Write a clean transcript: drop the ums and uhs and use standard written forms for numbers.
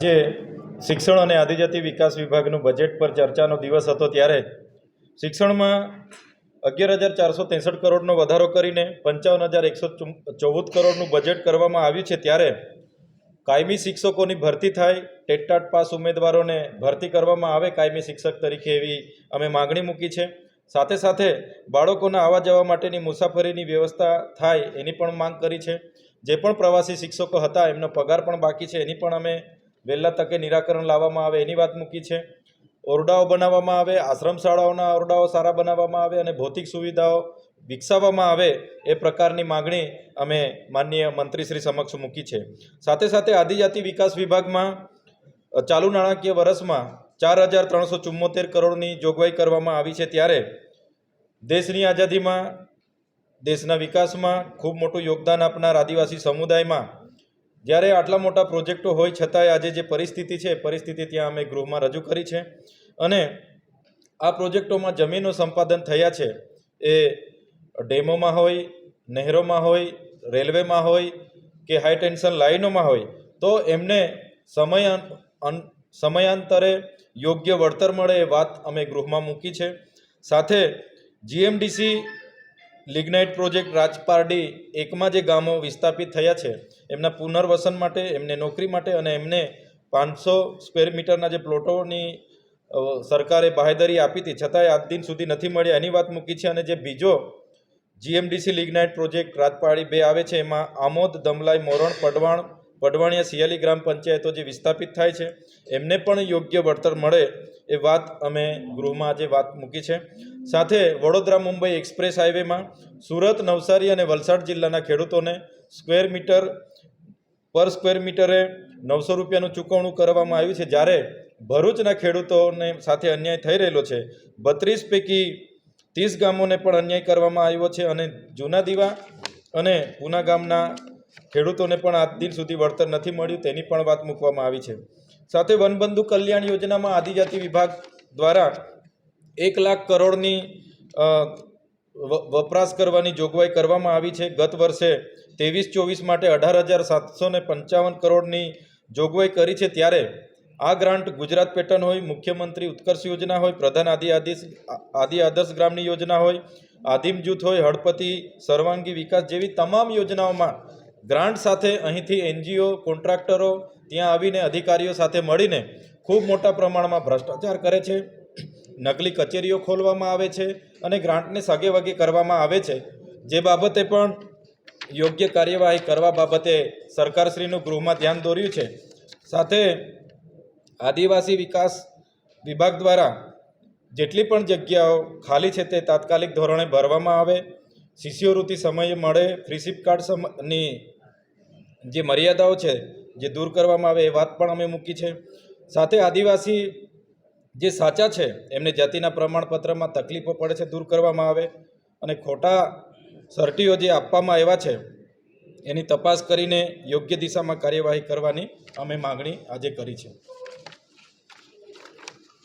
જે શિક્ષણ અને આદિજાતિ વિકાસ વિભાગનું બજેટ પર ચર્ચાનો દિવસ હતો ત્યારે શિક્ષણમાં 11,463 કરોડનો વધારો કરીને 55,114 કરોડનું બજેટ કરવામાં આવ્યું છે। ત્યારે કાયમી શિક્ષકોની ભરતી થાય, ટેટ પાસ ઉમેદવારોને ભરતી કરવામાં આવે કાયમી શિક્ષક તરીકે, એવી અમે માગણી મૂકી છે। સાથે સાથે બાળકોના આવવા જવા માટેની મુસાફરીની વ્યવસ્થા થાય એની પણ માંગ કરી છે। જે પણ પ્રવાસી શિક્ષકો હતા એમનો પગાર પણ બાકી છે, એની પણ અમે વહેલા તકે નિરાકરણ લાવવામાં આવે એની વાત મૂકી છે। ઓરડાઓ બનાવવામાં આવે, આશ્રમ શાળાઓના ઓરડાઓ સારા બનાવવામાં આવે અને ભૌતિક સુવિધાઓ વિકસાવવામાં આવે એ પ્રકારની માગણી અમે માનનીય મંત્રીશ્રી સમક્ષ મૂકી છે। સાથે સાથે આદિજાતિ વિકાસ વિભાગમાં ચાલુ નાણાકીય વર્ષમાં 4,374 કરોડની જોગવાઈ કરવામાં આવી છે। ત્યારે દેશની આઝાદીમાં, દેશના વિકાસમાં ખૂબ મોટું યોગદાન આપનાર આદિવાસી સમુદાયમાં જ્યારે આટલા મોટા પ્રોજેક્ટો હોય છતાંય આજે જે પરિસ્થિતિ છે એ પરિસ્થિતિ ત્યાં અમે ગૃહમાં રજૂ કરી છે। અને આ પ્રોજેક્ટોમાં જમીનો સંપાદન થયા છે એ ડેમોમાં હોય, નહેરોમાં હોય, રેલવેમાં હોય કે હાઈ ટેન્શન લાઇનોમાં હોય તો એમને સમયાંતરે યોગ્ય વળતર મળે એ વાત અમે ગૃહમાં મૂકી છે। સાથે જીએમડીસી લિગ્નાઇટ પ્રોજેક્ટ રાજપારડી એકમાં જે ગામો વિસ્થાપિત થયા છે એમના પુનર્વસન માટે, એમને નોકરી માટે અને એમને 500 સ્ક્વેર મીટરના જે પ્લોટોની સરકારે બાહેધરી આપી હતી છતાંય આજ દિન સુધી નથી મળ્યા એની વાત મૂકી છે। અને જે બીજો જીએમડીસી લિગ્નાઇટ પ્રોજેક્ટ રાજપારડી 2 આવે છે એમાં આમોદ, દમલાઈ, મોરણ, પડવાણિયા, સિયાલી ગ્રામ પંચાયતો જે વિસ્થાપિત થાય છે એમને પણ યોગ્ય વળતર મળે એ વાત અમે ગૃહમાં આજે વાત મૂકી છે। સાથે વડોદરા મુંબઈ એક્સપ્રેસ હાઈવેમાં સુરત, નવસારી અને વલસાડ જિલ્લાના ખેડૂતોને પર સ્ક્વેર મીટરે 900 રૂપિયાનું ચૂકવણું કરવામાં આવ્યું છે। જ્યારે ભરૂચના ખેડૂતોને સાથે અન્યાય થઈ રહેલો છે। 32 પૈકી 30 ગામોને પણ અન્યાય કરવામાં આવ્યો છે અને જૂના દીવા અને પૂના ગામના ખેડૂતોને પણ આજ દિન સુધી વળતર નથી મળ્યું તેની પણ વાત મૂકવામાં આવી છે। સાથે વનબંધુ કલ્યાણ યોજનામાં આદિજાતિ વિભાગ દ્વારા 1 લાખ કરોડની વપરાશ કરવાની જોગવાઈ કરવામાં આવી છે। ગત વર્ષે 23-24 માટે 18,755 કરોડની જોગવાઈ કરી છે। ત્યારે આ ગ્રાન્ટ ગુજરાત પેટર્ન હોય, મુખ્યમંત્રી ઉત્કર્ષ યોજના હોય, પ્રધાન આદિ આદર્શ ગ્રામની યોજના હોય, આદિમ જૂથ હોય, હળપતિ સર્વાંગી વિકાસ જેવી તમામ યોજનાઓમાં ગ્રાન્ટ સાથે અહીંથી એનજીઓ, કોન્ટ્રાક્ટરો ત્યાં આવીને અધિકારીઓ સાથે મળીને ખૂબ મોટા પ્રમાણમાં ભ્રષ્ટાચાર કરે છે, નકલી કચેરીઓ ખોલવામાં આવે છે અને ગ્રાન્ટને સગે વગે કરવામાં આવે છે। જે બાબતે પણ યોગ્ય કાર્યવાહી કરવા બાબતે સરકારશ્રીનું ગૃહમાં ધ્યાન દોર્યું છે। સાથે આદિવાસી વિકાસ વિભાગ દ્વારા જેટલી પણ જગ્યાઓ ખાલી છે તે તાત્કાલિક ધોરણે ભરવામાં આવે, શિષ્યવૃત્તિ સમયે મળે, ફ્રીશીપ કાર્ડની જે મર્યાદાઓ છે જે દૂર કરવામાં આવે એ વાત પણ અમે મૂકી છે। સાથે આદિવાસી જે સાચા છે એમને જાતિના પ્રમાણપત્રમાં તકલીફો પડે છે દૂર કરવામાં આવે અને ખોટા સર્ટીઓ જે આપવામાં આવ્યા છે એની તપાસ કરીને યોગ્ય દિશામાં કાર્યવાહી કરવાની અમે માગણી આજે કરી છે।